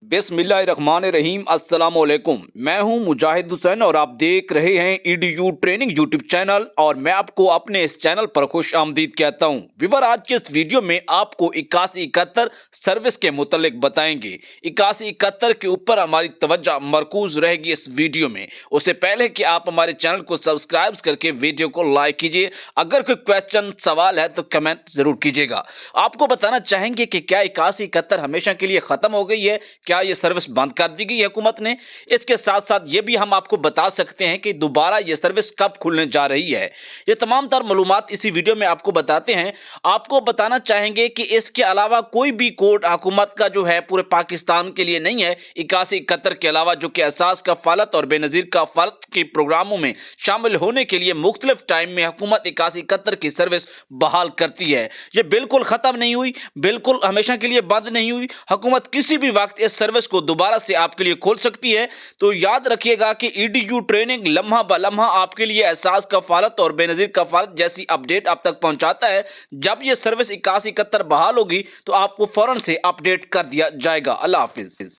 बिस्मिल्लाहिर्रहमानिर्रहीम अस्सलाम वालेकुम। मैं हूं मुजाहिद हुसैन और आप देख रहे हैं ईडीयू ट्रेनिंग यूट्यूब चैनल और मैं आपको अपने इस चैनल पर खुश आमदीद कहता हूं। व्यूअर, आज के इस वीडियो में आपको 8171 सर्विस के मुतालिक बताएंगे। 8171 के ऊपर हमारी तवज्जो मरकूज रहेगी इस वीडियो में। उससे पहले कि आप हमारे चैनल को सब्सक्राइब करके वीडियो को लाइक कीजिए। अगर कोई क्वेश्चन सवाल है तो कमेंट जरूर कीजिएगा। आपको बताना चाहेंगे कि क्या 8171 हमेशा के लिए खत्म हो गई है, क्या ये सर्विस बंद कर दी गई है हुकूमत ने। इसके साथ साथ ये भी हम आपको बता सकते हैं कि दोबारा ये सर्विस कब खुलने जा रही है। ये तमाम तर मालूमात इसी वीडियो में आपको बताते हैं। आपको बताना चाहेंगे कि इसके अलावा कोई भी कोड हुकूमत का जो है पूरे पाकिस्तान के लिए नहीं है। 8171 के अलावा जो कि एहसास कफालत और बेनज़ीर कफालत के प्रोग्रामों में शामिल होने के लिए मुख्तलिफ टाइम में हुकूमत 8171 की सर्विस बहाल करती है। ये बिल्कुल ख़त्म नहीं हुई, बिल्कुल हमेशा के लिए बंद नहीं हुई। हुकूमत किसी भी वक्त इस सर्विस को दोबारा से आपके लिए खोल सकती है। तो याद रखिएगा कि ईडीयू ट्रेनिंग लम्हा ब लम्हा आपके लिए एहसास कफालत और बेनज़ीर कफालत जैसी अपडेट आप तक पहुंचाता है। जब ये सर्विस 8171 बहाल होगी तो आपको फौरन से अपडेट कर दिया जाएगा। अल्लाह हाफिज़।